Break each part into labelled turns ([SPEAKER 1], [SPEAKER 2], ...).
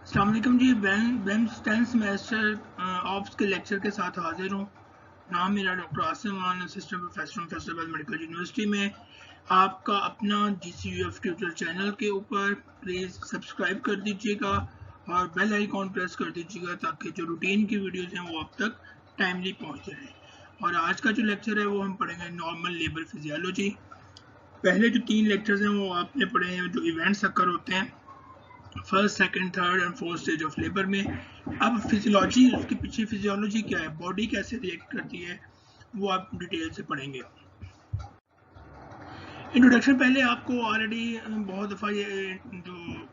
[SPEAKER 1] अस्सलाम वालेकुम जी। बेम्स 10th semester ops के लेक्चर के साथ हाजिर हूँ। नाम मेरा doctor Asim Khan, assistant professor Faisalabad medical university में। आपका अपना GCUF ट्यूटर चैनल के ऊपर प्लीज़ सब्सक्राइब कर दीजिएगा और बेल आइकॉन प्रेस कर दीजिएगा ताकि जो रूटीन की वीडियोज़ हैं वो आप तक टाइमली पहुँच जाए। और आज का जो लेक्चर है वो हम पढ़ेंगे नॉर्मल लेबर फिजियोलॉजी। पहले जो 3 लेक्चर्स हैं वो आपने पढ़े हैं जो इवेंट्स अकर होते हैं first, second, third and fourth stage of labour में। अब फिजियोलॉजी, उसके पीछे फिजियोलॉजी क्या है, बॉडी कैसे रिएक्ट करती है, वो आप डिटेल से पढ़ेंगे। इंट्रोडक्शन पहले आपको ऑलरेडी बहुत दफ़ा ये जो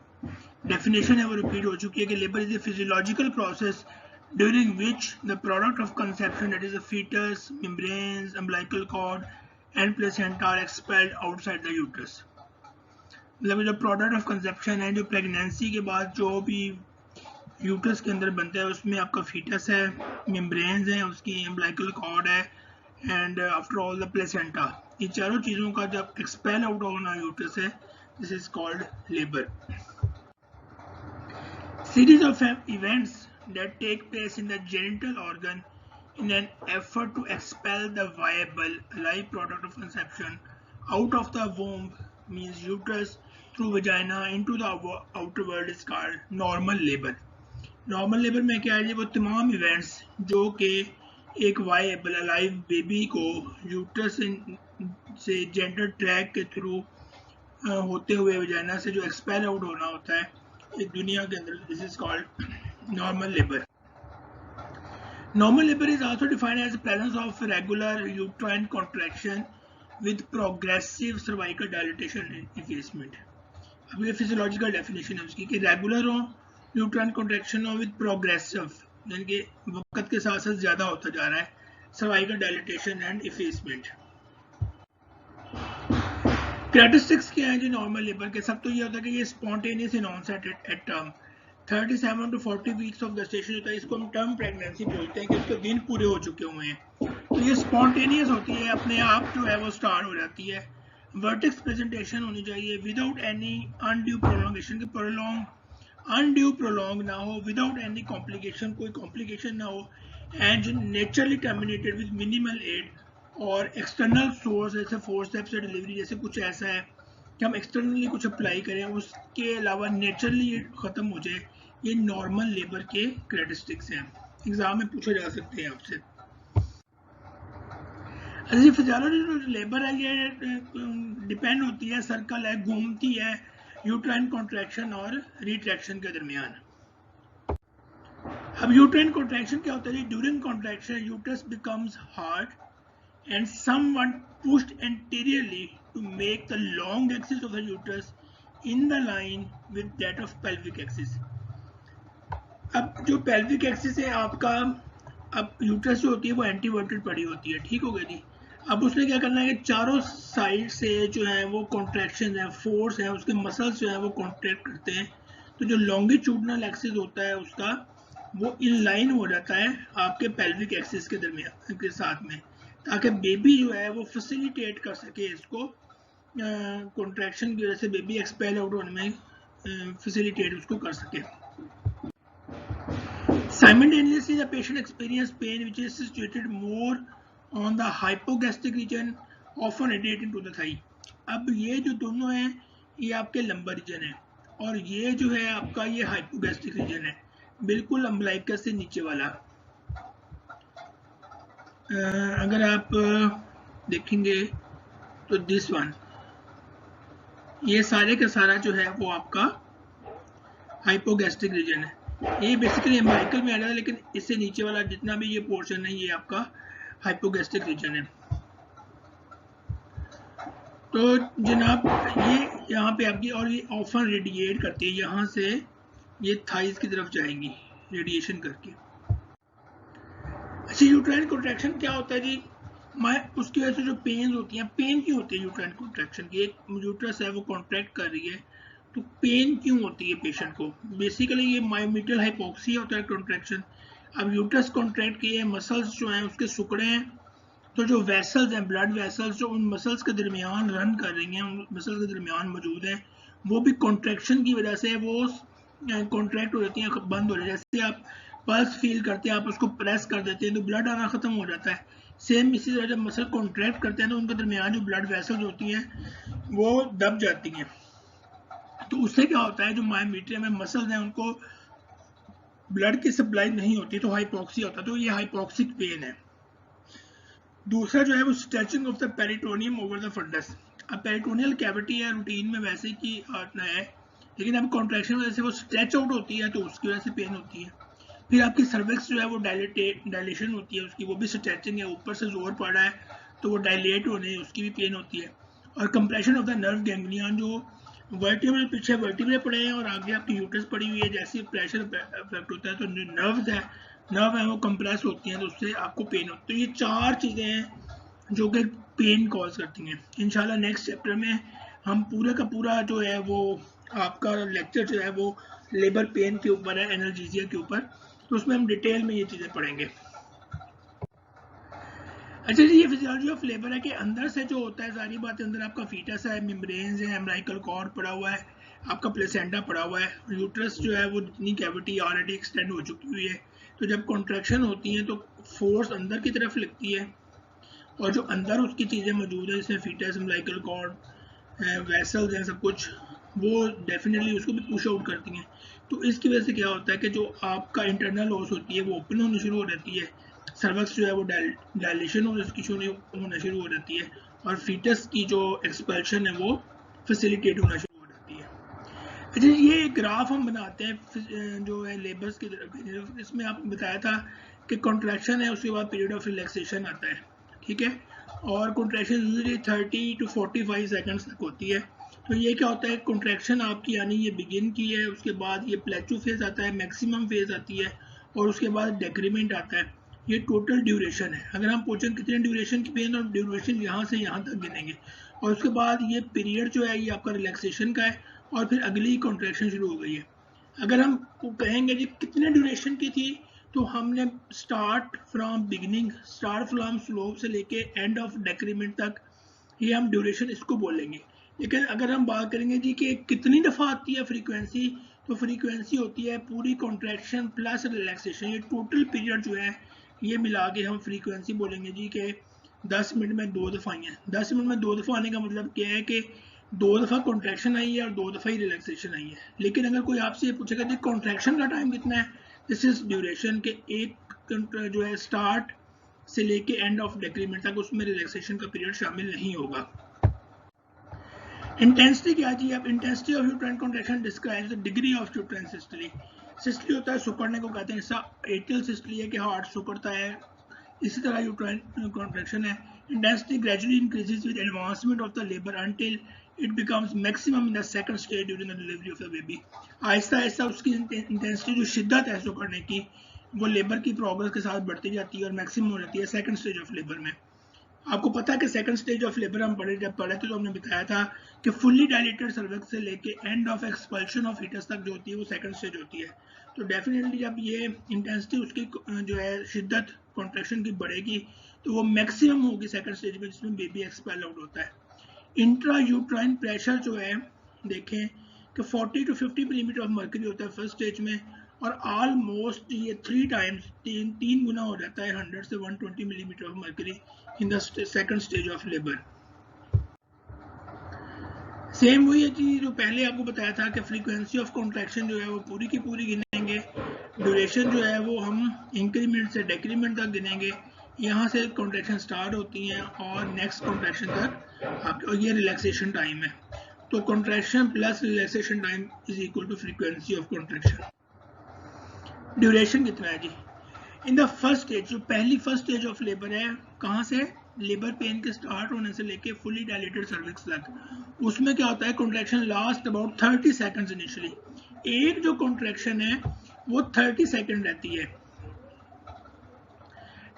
[SPEAKER 1] डेफिनेशन है वो रिपीट हो चुकी है कि labour is a physiological process during which the product of conception, that is the fetus, membranes, umbilical cord and placenta are expelled outside the uterus। मतलब जो प्रोडक्ट ऑफ कंसेप्शन है, जो प्रेगनेंसी के बाद जो भी यूट्रस के अंदर बनता है उसमें आपका फीटस है, मेम्ब्रेन्स हैं, उसकी अम्बिलिकल कॉर्ड है and after all the placenta. ये चारों चीज़ों का जब एक्सपेल आउट होना यूट्रस है, this is called labour. Series of events that take place in the genital organ in an effort to expel the viable live product of conception out of the womb means uterus through vagina into the outer world is called normal labor। Normal labour में क्या है जी, वो तमाम events जो कि एक viable alive baby को uterus से जेंडर ट्रैक के थ्रू होते हुए वजाना से जो एक्सपेल आउट होना होता है इस दुनिया के अंदर, this is called normal labor। Normal labor is also defined as the presence of regular uterine contraction with progressive cervical dilatation and effacement। अब ये फिजियोलॉजिकल डेफिनेशन है उसकी कि रेगुलर हो, यूट्राइन कॉन्ट्रैक्शन हो विद प्रोग्रेसिव, यानी कि वक्त के साथ साथ ज्यादा होता जा रहा है, cervical dilatation and effacement. Characteristics क्या है जी नॉर्मल लेबर के? सब तो ये होता है कि ये spontaneous in onset at term, 37 to 40 weeks of gestation होता है। इसको हम टर्म प्रेगनेंसी बोलते हैं कि उसके दिन पूरे हो चुके हुए हैं, तो ये स्पॉन्टेनियस होती है, अपने आप जो है वो स्टार्ट हो जाती है। वर्टेक्स प्रेजेंटेशन होनी चाहिए विदाउट एनी अनड्यू प्रोलॉन्गेशन, के अनड्यू प्रोलॉन्ग ना हो, विदाउट एनी कॉम्प्लिकेशन, कोई कॉम्प्लिकेशन ना हो, and naturally terminated with minimal aid और एक्सटर्नल सोर्स जैसे फोर्सेप्स से डिलीवरी, जैसे कुछ ऐसा है कि हम एक्सटर्नली कुछ अप्लाई करें उसके अलावा नेचुरली खत्म हो जाए। ये नॉर्मल लेबर के कैरेक्टरिस्टिक्स हैं, एग्जाम में पूछे जा सकते हैं आपसे। अच्छा, फिजियोलॉजी जो लेबर है ये डिपेंड होती है, सर्कल है, घूमती है यूट्राइन कॉन्ट्रैक्शन और रिट्रैक्शन के दरमियान। अब यूट्राइन कॉन्ट्रैक्शन क्या होता है? During contraction uterus becomes hard and somewhat pushed anteriorly to make the long axis of the uterus in the line with that of pelvic axis। अब जो pelvic axis है आपका, अब यूट्रस जो होती है वो एंटीवर्टेड पड़ी होती है, ठीक हो गया जी। अब उसने क्या करना है कि चारों साइड से जो है वो कॉन्ट्रैक्शन है, फोर्स है, उसके मसल्स जो है वो कॉन्ट्रैक्ट करते हैं, तो जो लॉन्गिट्यूडनल एक्सिस होता है उसका वो इन लाइन हो जाता है आपके पेल्विक एक्सिस के दरमियान के साथ में, ताकि बेबी जो है वो फैसिलिटेट कर सके इसको, कॉन्ट्रैक्शन की वजह से बेबी एक्सपेल आउट होने में फैसिलिटेट उसको कर सके। Simultaneously the patient experience pain which is situated more on the hypogastric region, often radiating to the thigh। अब ये जो दोनों हैं ये आपके लंबर रीजन है और ये जो है आपका ये हाइपोगैस्ट्रिक रीजन है, बिल्कुल अम्बिलिकस से नीचे वाला। अगर आप देखेंगे तो दिस वन, ये सारे का सारा जो है वो आपका हाइपोगैस्ट्रिक रीजन है। ये बेसिकली अम्बिलिकल में आ रहा है, लेकिन इससे नीचे वाला जितना भी ये पोर्शन है ये आपका हाइपोगैस्ट्रिक रीजन है। तो जनाब ये यहाँ पे आपकी, और ये ऑफन रेडिएट करती है, यहाँ से ये थाइज की तरफ जाएंगी रेडिएशन करके। अच्छा, यूट्राइन कॉन्ट्रैक्शन क्या होता है जी? उसकी वजह से जो पेन होती हैं, पेन क्यों होती है यूट्राइन कॉन्ट्रैक्शन की? एक यूट्रस है वो कॉन्ट्रैक्ट कर रही है, तो पेन क्यों होती है पेशेंट को? बेसिकली ये मायोमीट्रियल हाइपोक्सिया होता है कॉन्ट्रैक्शन। अब यूट्रस कॉन्ट्रैक्ट किए, मसल्स जो हैं उसके सुकड़े हैं, तो जो वेसल्स हैं, ब्लड वेसल्स जो उन मसल्स के दरमियान रन कर रही हैं, उन मसल्स के दरमियान मौजूद हैं, वो भी कॉन्ट्रैक्शन की वजह से वो कॉन्ट्रैक्ट हो जाती हैं, बंद हो जाती है। जैसे आप पल्स फील करते हैं, आप उसको प्रेस कर देते हैं तो ब्लड आना खत्म हो जाता है। सेम इसी तरह जब मसल कॉन्ट्रैक्ट करते हैं तो उनके दरमियान जो ब्लड वेसल्स होती हैं वो दब जाती हैं। तो उससे क्या होता है, जो मायोमीट्रियम में मसल्स हैं उनको ब्लड की सप्लाई नहीं होती तो हाइपोक्सिया होता है, तो ये हाइपोक्सिक पेन है। दूसरा जो है वो stretching of the peritoneum over the fundus. अब पेरिटोनियल कैविटी है रूटीन में वैसे की है, लेकिन अब कॉन्ट्रैक्शन वजह से वो स्ट्रेच आउट होती है तो उसकी वजह से पेन होती है। फिर आपकी सर्विक्स जो है वो डायलेशन होती है उसकी, वो भी स्ट्रेचिंग है, ऊपर से जोर पड़ रहा है तो वो डायलेट होने उसकी भी पेन होती है। और compression of the nerve ganglion, जो वर्टिब्रल पीछे वर्टिब्रे पड़े हैं और आगे आपकी यूट्रस पड़ी हुई है, जैसे प्रेशर इफेक्ट होता है तो नर्व है वो कंप्रेस होती हैं तो उससे आपको पेन होती है। तो ये 4 चीज़ें हैं जो कि पेन कॉज करती हैं। इंशाल्लाह नेक्स्ट चैप्टर में हम पूरा का पूरा जो है वो आपका लेक्चर जो है वो लेबर पेन के ऊपर है, एनाल्जेसिया के ऊपर, तो उसमें हम डिटेल में ये चीज़ें पढ़ेंगे। अच्छा जी, ये फिजियोलॉजी ऑफ लेबर है कि अंदर से जो होता है सारी बातें, अंदर आपका फीटस है, मेम्ब्रेन्स है, एम्ब्राइकल कॉर्ड पड़ा हुआ है, आपका प्लेसेंटा पड़ा हुआ है, यूट्रस जो है वो जितनी कैविटी ऑलरेडी एक्सटेंड हो चुकी हुई है, तो जब कॉन्ट्रैक्शन होती है तो फोर्स अंदर की तरफ लगती है और जो अंदर उसकी चीज़ें मौजूद है जैसे फीटस, एम्ब्राइकल कॉर्ड, वेसल्स हैं, सब कुछ वो डेफिनेटली उसको भी पुश आउट करती हैं। तो इसकी वजह से क्या होता है कि जो आपका इंटरनल लॉस होती है वो ओपन होनी शुरू हो जाती है, सर्वक्स जो है वो डायलेशन होना शुरू हो जाती है और फीटस की जो एक्सपल्शन है वो फैसिलिटेट होना शुरू हो जाती है। अच्छा, ये एक ग्राफ हम बनाते हैं जो है लेबर्स की तरफ। इसमें आपको बताया था कि कॉन्ट्रैक्शन है, उसके बाद पीरियड ऑफ रिलैक्सेशन आता है, ठीक है, और कॉन्ट्रैक्शन यूजुअली 30 to 45 सेकंड्स तक होती है। तो ये क्या होता है, कॉन्ट्रैक्शन आपकी यानी ये बिगिन की है, उसके बाद ये प्लेटू फेज आता है, मैक्सिमम फेज आती है और उसके बाद डेक्रीमेंट आता है। ये टोटल ड्यूरेशन है। अगर हम पूछें कितने ड्यूरेशन की पेन, और ड्यूरेशन यहाँ से यहाँ तक गिनेंगे, और उसके बाद ये पीरियड जो है ये आपका रिलैक्सेशन का है और फिर अगली कॉन्ट्रैक्शन शुरू हो गई है। अगर हम कहेंगे जी कितने ड्यूरेशन की थी, तो हमने start from beginning, start from slope से लेके एंड ऑफ डेक्रीमेंट तक, ये हम ड्यूरेशन इसको बोलेंगे। लेकिन अगर हम बात करेंगे जी कि कितनी दफ़ा आती है फ्रीक्वेंसी, तो फ्रीक्वेंसी होती है पूरी कॉन्ट्रैक्शन प्लस रिलैक्सेशन, ये टोटल पीरियड जो है ये मिला के हम फ्रीक्वेंसी बोलेंगे जी कि 10 मिनट में 2 दफ़ा आई है। 10 मिनट में 2 दफ़ा आने का मतलब क्या है कि 2 दफ़ा कॉन्ट्रैक्शन आई है और 2 दफ़ा ही रिलैक्सेशन आई है। लेकिन अगर कोई आपसे पूछेगा जी कॉन्ट्रैक्शन का टाइम कितना है, दिस इज ड्यूरेशन के एक जो है स्टार्ट से लेके एंड ऑफ डेक्रीमेंट तक, उसमें रिलैक्सेशन का पीरियड शामिल नहीं होगा। इंटेंसिटी क्या जी, अब intensity of uterine contraction describes the degree of uterine systole. Systole होता है सुकड़ने को कहते हैं, ऐसा एट्रियल सिस्टोली है कि हार्ट सुकड़ता है, इसी तरह यूट्राइन कॉन्ट्रैक्शन है। Intensity gradually increases with advancement of the labour until it becomes maximum in the second stage during the delivery of the baby. Aahista Aahista उसकी इंटेंसिटी जो शिद्दत है सुकड़ने की वो लेबर की प्रोग्रेस के साथ बढ़ती जाती है और मैक्सिमम हो जाती है सेकंड स्टेज ऑफ लेबर में। आपको पता है कि सेकंड स्टेज ऑफ लेबर हम जब पढ़े थे तो हमने बताया था कि फुल्ली डायलेटेड सर्विक्स से लेके end of expulsion of fetus तक जो होती है वो सेकंड स्टेज होती है। तो डेफिनेटली जब ये इंटेंसिटी उसकी जो है शिद्दत कॉन्ट्रैक्शन की बढ़ेगी तो वो मैक्सिमम होगी सेकंड स्टेज में, जिसमें बेबी एक्सपेल आउट होता है। इंट्रा यूट्राइन प्रेशर जो है देखें कि 40 to 50 मिलीमीटर ऑफ मर्करी होता है फर्स्ट स्टेज में, और ऑलमोस्ट ये 3 टाइम्स तीन गुना हो जाता है 100 से 120 millimetre of mercury in the second stage of labour. Same वही है चीज जो पहले आपको बताया था कि फ्रीक्वेंसी ऑफ कॉन्ट्रैक्शन जो है वो पूरी की पूरी गिनेंगे, ड्यूरेशन जो है वो हम इंक्रीमेंट से डेक्रीमेंट तक गिनेंगे, यहाँ से कॉन्ट्रैक्शन स्टार्ट होती हैं और नेक्स्ट कॉन्ट्रैक्शन तक आपके, और ये रिलैक्सेशन टाइम है। तो contraction plus relaxation time is equal to frequency of contraction. Duration कितना है जी, इन द फर्स्ट स्टेज, जो पहली फर्स्ट स्टेज ऑफ लेबर है, कहाँ से, लेबर पेन के स्टार्ट होने से लेके फुली डायलेटेड सर्विक्स तक, उसमें क्या होता है contraction last about 30 seconds initially. एक जो कॉन्ट्रैक्शन है वो 30 सेकंड रहती है,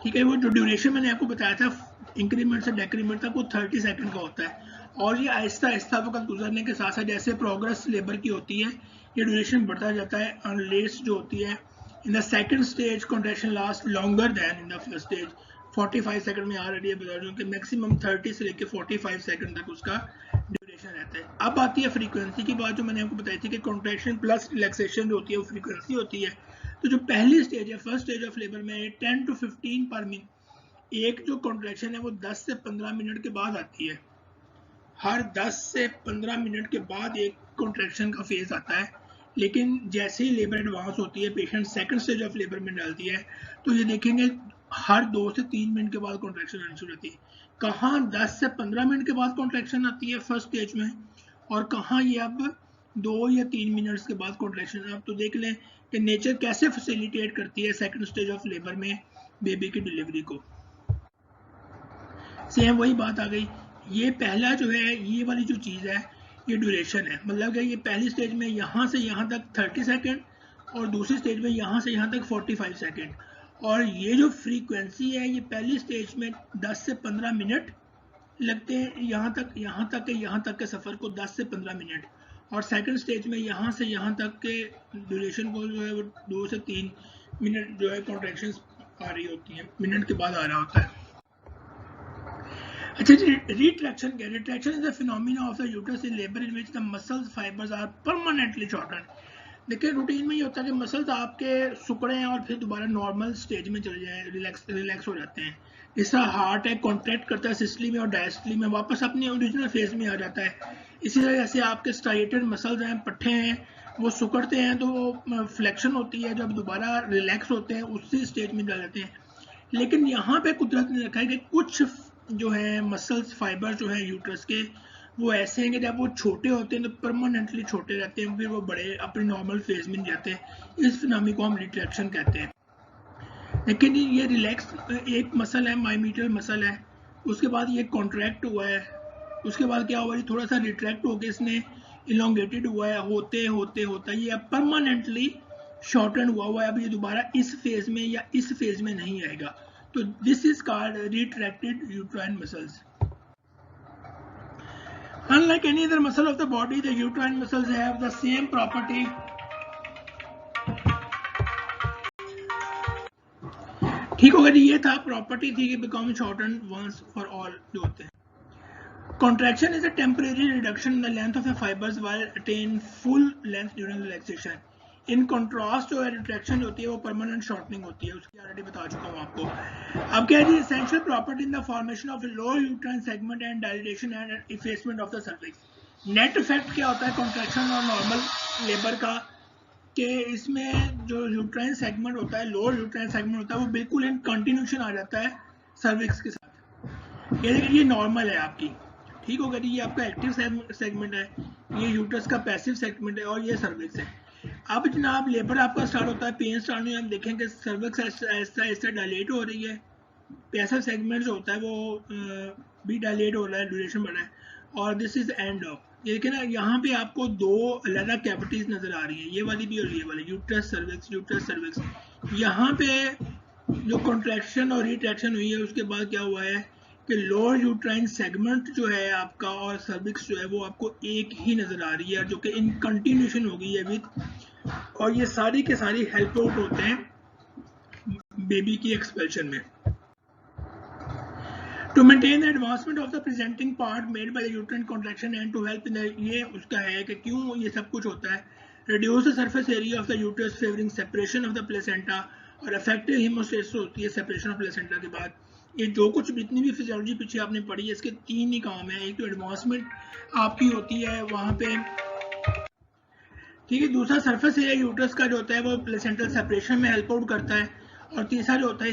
[SPEAKER 1] ठीक है। वो जो ड्यूरेशन मैंने आपको बताया था इंक्रीमेंट से डेक्रीमेंट तक वो 30 सेकंड का होता है, और ये आहिस्ता आहिस्ता वक्त गुजरने के साथ साथ जैसे प्रोग्रेस लेबर की होती है ये ड्यूरेशन बढ़ता जाता है, अनलेस जो होती है in the second stage contraction last longer then in the first stage. 45 second में ऑलरेडी बता रहा हूँ कि मैक्सिमम 30 से लेकर 45 सेकंड तक उसका ड्यूरेशन रहता है। अब आती है फ्रीक्वेंसी की बात, जो मैंने आपको बताई थी कि कॉन्ट्रैक्शन प्लस रिलैक्सेशन जो होती है वो फ्रीक्वेंसी होती है। तो जो पहली स्टेज है, फर्स्ट स्टेज ऑफ लेबर में 10 to 15 पर मिनट, एक जो कॉन्ट्रैक्शन है वो 10 से 15 मिनट के बाद आती है। हर 10 से 15 मिनट के बाद एक कॉन्ट्रैक्शन का फेज आता है। लेकिन जैसे ही लेबर एडवांस होती है, patient second stage of labour में डालती है, तो ये देखेंगे हर 2 से 3 मिनट के बाद कॉन्ट्रैक्शन आनी शुरू होती है। कहाँ 10 से 15 मिनट के बाद कॉन्ट्रैक्शन आती है फर्स्ट स्टेज में, और कहाँ ये अब 2 या 3 मिनट्स के बाद कॉन्ट्रैक्शन। आप तो देख लें कि नेचर कैसे फैसिलिटेट करती है सेकंड स्टेज ऑफ लेबर में बेबी की डिलीवरी को। सेम वही बात आ गई, ये पहला जो है, ये वाली जो चीज़ है ये ड्यूरेशन है, मतलब कि ये पहली स्टेज में यहाँ से यहाँ तक 30 सेकेंड और दूसरी स्टेज में यहाँ से यहाँ तक 45 सेकेंड। और ये जो फ्रीक्वेंसी है, ये पहली स्टेज में 10 से 15 मिनट लगते हैं यहाँ तक के सफ़र को 10 से 15 मिनट, और सेकंड स्टेज में यहाँ से यहाँ तक के ड्यूरेशन को जो है वो 2 से 3 मिनट जो है कॉन्ट्रैक्शंस आ रही होती हैं, मिनट के बाद आ रहा होता है। अच्छा, retraction क्या है? Retraction is the phenomena of the uterus in labor in which the muscle fibers are permanently shortened. देखिए रूटीन में ये होता है कि मसल्स आपके सुकड़े हैं और फिर दोबारा नॉर्मल स्टेज में चले जाएं, रिलैक्स हो जाते हैं। जिस तरह हार्ट है कॉन्ट्रैक्ट करता है सिस्टली में और डायस्टली में, वापस अपने ओरिजिनल फेज में आ जाता है। इसी तरह जैसे आपके स्ट्राइएटेड मसल्स हैं, पट्टे हैं, वो सुकड़ते हैं तो वो फ्लेक्शन होती है, जब दोबारा रिलैक्स होते हैं उसी स्टेज में डाल जाते हैं। लेकिन यहाँ पे कुदरत ने रखा है कि कुछ जो है मसल्स फाइबर जो है यूट्रस के, वो ऐसे हैं कि जब वो छोटे होते हैं तो परमानेंटली छोटे रहते हैं, फिर वो बड़े अपने नॉर्मल फेज में नहीं जाते। इस फिनोमेना को हम रिट्रैक्शन कहते हैं। लेकिन ये रिलैक्स एक मसल है, माइमीटल मसल है, उसके बाद ये कॉन्ट्रैक्ट हुआ है, उसके बाद क्या हुआ, ये थोड़ा सा रिट्रैक्ट होकर इसने इलोंगेटेड हुआ है, होते होते होता ये अब परमानेंटली शॉर्टन हुआ है। अब ये दोबारा इस फेज में या इस फेज में नहीं आएगा। तो this is called retracted uterine muscles. Unlike any other muscle of the body, the uterine muscles have the same property. ठीक होगा जी, ये था प्रॉपर्टी थी कि become shortened once for all जो होते हैं। Contraction is a temporary reduction in the length of the fibers while attain full length during relaxation. In contrast जो है रिट्रैक्शन होती है वो परमानेंट शॉर्टनिंग होती है, उसकी ऑलरेडी बता चुका हूँ आपको। अब क्या है जी, essential property in the formation of lower uterine segment and dilation and effacement of the cervix. Net effect क्या होता है कॉन्ट्रैक्शन और नॉर्मल लेबर का, कि इसमें जो यूट्राइन सेगमेंट होता है, लोअर यूट्राइन सेगमेंट होता है, वो बिल्कुल इन कंटिन्यूशन आ जाता है सर्विक्स के साथ। ये देखिए, ये नॉर्मल है आपकी, ठीक होगा जी, ये आपका एक्टिव सेगमेंट है, ये यूट्रस का पैसिव सेगमेंट है और ये सर्विक्स है। अब जनाब लेबर आपका स्टार्ट होता है, पेन स्टार्ट हुई, हम देखेंगे सर्विक्स ऐसा डायलेट हो रही है, पैसिव सेगमेंट जो होता है वो भी डायलेट हो रहा है, ड्यूरेशन बढ़ा है, और दिस इज एंड ऑफ। ये देखिए ना, यहाँ पे आपको दो अलग कैविटीज नजर आ रही है, ये वाली भी और ये वाली, यूट्रस सर्विक्स। यहाँ पे जो कॉन्ट्रैक्शन और रिट्रैक्शन हुई है उसके बाद क्या हुआ है कि लोअर यूट्राइन सेगमेंट जो है आपका और सर्विक्स जो है वो आपको एक ही नजर आ रही है, जो कि इन कंटिन्यूशन हो गई है विद, और ये सारी के सारी हेल्प आउट होते हैं बेबी की एक्सपेल्शन में। To maintain the advancement of the presenting part made by the uterine contraction and to help in ये उसका है कि क्यों ये सब कुछ होता है। Reduce the surface area of the uterus favouring separation of the placenta, और इफेक्टिव हीमोस्टेसिस होती है सेपरेशन ऑफ प्लेसेंटा के बाद। ये जो कुछ जितनी भी फिजियोलॉजी पीछे आपने पढ़ी है, इसके 3 ही काम है। एक तो एडवांसमेंट आपकी होती है वहाँ पे, ठीक है, दूसरा सरफेस एरिया यूट्रस का जो होता है वो प्लेसेंटल सेपरेशन में हेल्प आउट करता है, और तीसरा जो होता है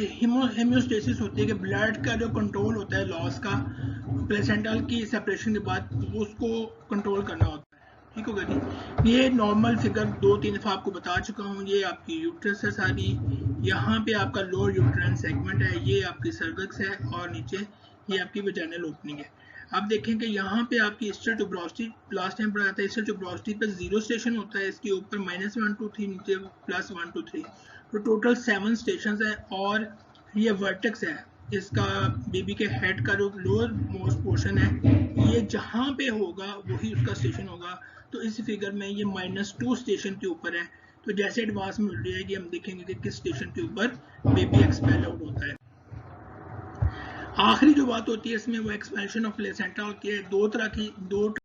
[SPEAKER 1] हेमियोस्टेसिस होती है कि ब्लड का जो कंट्रोल होता है लॉस का प्लेसेंटल की सेपरेशन के बाद, वो उसको कंट्रोल करना होता है। ठीक होगा जी, ये नॉर्मल फिगर 2-3 दफा आपको बता चुका हूँ। ये आपकी यूट्रस है सारी, यहाँ पे आपका लोअर यूट्राइन सेगमेंट है, ये आपकी सर्विक्स है, और नीचे ये आपकी वजाइनल ओपनिंग है। अब देखें कि यहाँ पे आपकी ईस्टर ट्यूबरोसिटी, लास्ट टाइम पढ़ा था, ईस्टर ट्यूबरोसिटी पे 0 स्टेशन होता है, इसके ऊपर -1 to 3, नीचे +1 to 3, तो टोटल 7 स्टेशन है। और ये वर्टेक्स है इसका, बेबी के हेड का जो लोअर मोस्ट पोर्शन है, ये जहाँ पे होगा वही उसका स्टेशन होगा। तो इस फिगर में ये -2 स्टेशन के ऊपर है। तो जैसे एडवांस मिल रही है कि हम देखेंगे कि किस स्टेशन के ऊपर बेबी एक्सपेल आउट होता है। आखिरी जो बात होती है इसमें वो एक्सपेंशन ऑफ प्लेसेंटा होती है। दो